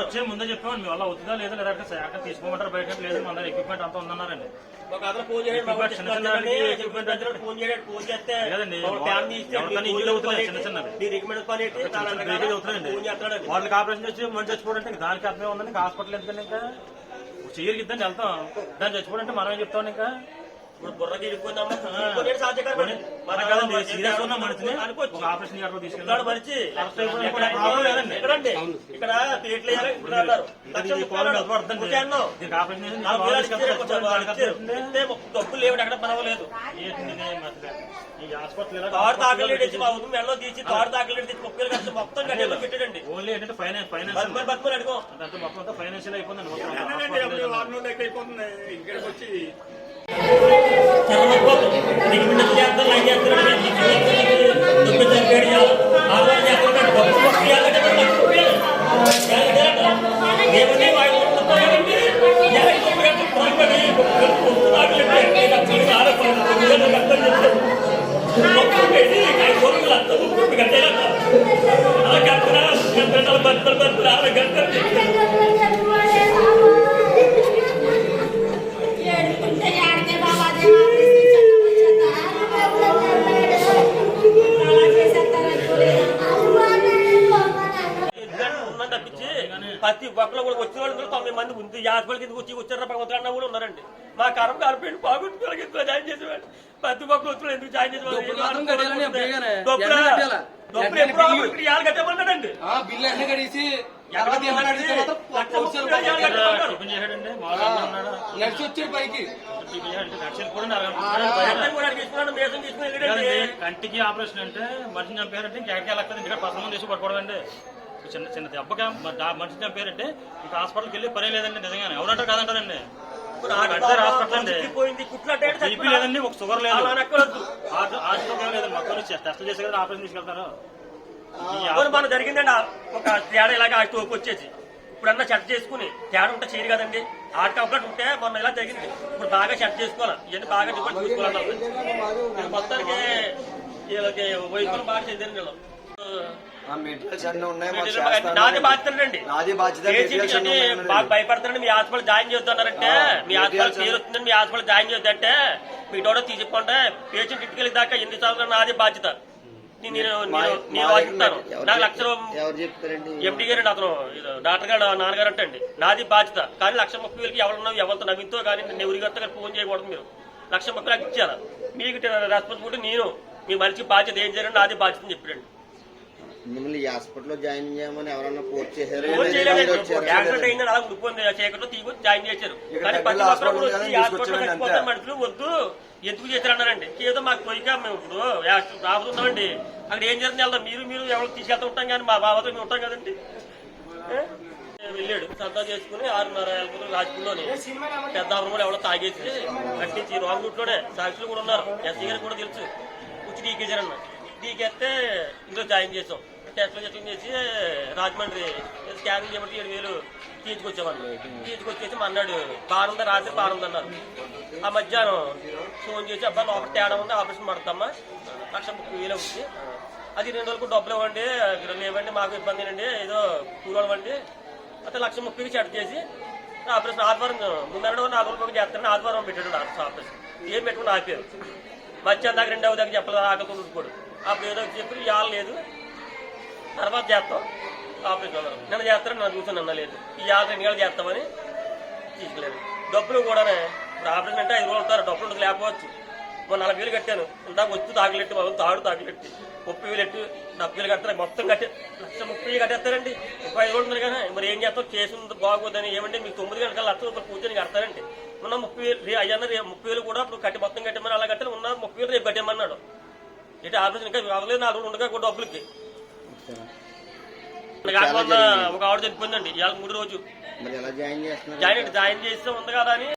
వచ్చి ముందే చెప్పాము మీ వల్ల అవుతుందా లేదా లేదా తీసుకోమంటారు బయట లేదు మన దగ్గర ఎక్విప్మెంట్ అంతా ఉందన్నారండి. వాళ్ళకి ఆపరేషన్ చేసి మంచి చచ్చిపోవడంటే దానికి అర్థమే ఉందండి. హాస్పిటల్ ఎందుకంటే ఇంకా చెయ్యరికి ఇద్దని వెళ్తాం, దాన్ని చచ్చిపోవడంటే మనం ఏం చెప్తాం ఇంకా ఇప్పుడు బుర్రకి సీరియస్ ఉన్న మనిషిని ఆపరేషన్ తీసుకెళ్ళాడు మనిషి ఇక్కడ డబ్బులు లేవు ఎక్కడ పర్వాలేదు. ఈ హాస్పిటల్ తాడు తాకలేడు మెల్లో తీసి తాడు తాకలేడు తీసి 30 వేలు ఖర్చు మొత్తం గడ్డలో పెట్టాడండి. ఓన్లీ ఏంటంటే ఫైనాన్స్ అడుకో దాంతో మొత్తం ఫైనాన్షియల్ అయిపోతుంది. ఇక్కడికి వచ్చి ప్రతి ఒక్కరు కూడా వచ్చిన వాళ్ళు 9 మంది ఉంది. హాస్పిటల్ కింద వచ్చారు పక్కన కూడా ఉన్నారండి. మా కరం కార్పొరేట్ బాగుంటుంది ఇంట్లో జాయిన్ చేసేవాళ్ళు. ప్రతి ఒక్కరు వచ్చిన ఎందుకు జాయిన్ చేసేవాళ్ళు కట్టమన్నాడండి. కంటికి ఆపరేషన్ అంటే మనిషిని చంపారంటే ఇంకెక్కడికి వెళ్ళక్కది ఇంటికి 10 మంది వేసి పడుకోవడండి. చిన్న చిన్న దెబ్బగా మనిషి చంపారంటే ఇంకా హాస్పిటల్కి వెళ్ళి పనే లేదండి. నిజంగానే ఎవరంటారు కాదంటారండి. హాస్పిటల్ అండి లేదండి, ఒక షుగర్ లేదు, లేదండి, మొత్తం టెస్ట్ చేసే కదా ఆపరేషన్ తీసుకెళ్తారు. మనం జరిగిందండి ఒక తేడా ఇలాగ స్టోక్ వచ్చేసి ఇప్పుడన్నా చెక్ చేసుకుని తేడా ఉంటే చేయరు కదండి. ఆట ఒకటి ఉంటే మొన్న ఇలా జరిగింది. ఇప్పుడు బాగా చెక్ చేసుకోవాలి, ఇవన్నీ బాగా చూసుకోవాలి. మొత్తానికి వీళ్ళకి వయసులో బాగా చెందారు వీళ్ళు. నాది బాధ్యతండి, బాగా భయపడతానండి. మీ హాస్పిటల్ జాయిన్ చేస్తున్నారంటే మీ హాస్పిటల్ పేరు వస్తుందండి, మీ హాస్పిటల్ జాయిన్ చేద్దంటే మీ డోడో తీసిపోంటే పేషెంట్ ఇంటికి వెళ్ళి దాకా 8 సార్లు నాది బాధ్యత. నేను వాదిస్తాను. నాకు లక్షలు ఎంపీ గారు అతను డాక్టర్ గారు నాన్నగారు అంటే అండి నాది బాధ్యత. కానీ 1,30,000కి ఎవరితో నవ్వుతో కానీ ఎవరిగారితో కానీ ఫోన్ చేయకూడదు. మీరు 1,30,000 ఇచ్చారా మీకు రెస్పాన్సిబిలిటీ నేను మీ మనిషికి బాధ్యత ఏం చేయాలని నాది బాధ్యత అని చెప్పాడండి. మిమ్మల్ని హాస్పిటల్లో జాయిన్ చేయమని ఎవరన్నా ఫోర్స్ చేశారు? యాక్సిడెంట్ అయిందని అలా ఉండిపోయింది. చీకట్లో తీసుకొచ్చి జాయిన్ చేశారు. కానీ ప్రతి ఒక్కరు కూడా వచ్చి హాస్పిటల్లో చచ్చిపోతారు మనుషులు వద్దు ఎందుకు చేశారన్నారండి. ఏదో మాకు పోయిగా మేము ఇప్పుడు రాబోతున్నామండి. అక్కడ ఏం జరిగింది వెళ్దాం, మీరు ఎవరు తీసుకెళ్తూ ఉంటాం కానీ మా బాబాతో మేము ఉంటాం కదండి. వెళ్ళాడు సర్దా చేసుకుని 6:30 రాజకీయంలోని పెద్దాపురం కూడా ఎవరో తాగేసి కట్టించి రాంగ్ రూట్ లోనే సాక్షులు కూడా ఉన్నారు. ఎస్సీ గారికి కూడా తెలుసు. కూర్చి డీకేసారన్న డీకేస్తే ఇందులో జాయిన్ చేసాం. టెస్ట్లో చేసి రాజమండ్రి స్కానింగ్ చేయమంటే 7,000 తీసుకొచ్చామన్నా. తీసుకొచ్చేసి మన్నాడు బాగుందా రాత్రి బాగుందన్నారు. ఆ మధ్యాహ్నం ఫోన్ చేసి అబ్బా లోపల తేడా ఉంది ఆపరేషన్ పడతామా 1,30,000 అవుతుంది. అది 2 రోజులకు డబ్బులు ఇవ్వండి లేవండి మాకు ఇబ్బంది అండి ఏదో కూరవండి అయితే 1,30,000కి సెట్ చేసి ఆపరేషన్ ఆదివారం ముందర 4 రోజులకు చేస్తారని ఆదివారం పెట్టాడు డాక్టర్ ఆపరేషన్. ఏం పెట్టుకుని ఆపారు. మధ్యాహ్నం దాకా 2వ దాకా చెప్పలేదు ఆకలితో ఉండిపోడు. అప్పుడు ఏదో చెప్పి ఇవాళ లేదు తర్వాత చేస్తాం ఆపరేషన్ అన్నారు. నిన్న చేస్తారని నన్ను చూసాను అన్న లేదు ఇవాళ 2 గంటలు చేస్తామని తీసుకెళ్ళారు. డబ్బులు కూడానే ఇప్పుడు ఆపరేషన్ అంటే 5 రోజులు అవుతారు. డబ్బులు లేకపోవచ్చు. 40,000 కట్టాను. ఇందాక వచ్చి తాకిలెట్టి బాబు తాడు తాకిలెట్టి 30,000 70,000 కట్టారు. మొత్తం 1,30,000 కట్టేస్తారండి. 35 రోజులు ఉంది కదా మరి ఏం చేస్తాం కేసు బాగోదని ఏమంటే మీకు 9 గంటల ₹1,00,000 కూర్చొని కడతారండి. ఉన్న 30,000 అయ్యన్న 30,000 కూడా ఇప్పుడు కట్టి మొత్తం కట్టమని అలా కట్టాలి. ఉన్న 30,000 రేపు కట్టేమన్నాడు. ఏంటి ఆపరేషన్ ఇంకా అవ్వలేదు 4 రోజులు ఉండగా కూడా డబ్బులకి కాకపోతే ఒక ఆవిడ చనిపోయిందండి ఇవాళ 3వ రోజు. జాయిన్ చేస్తే ఉంది కదా అని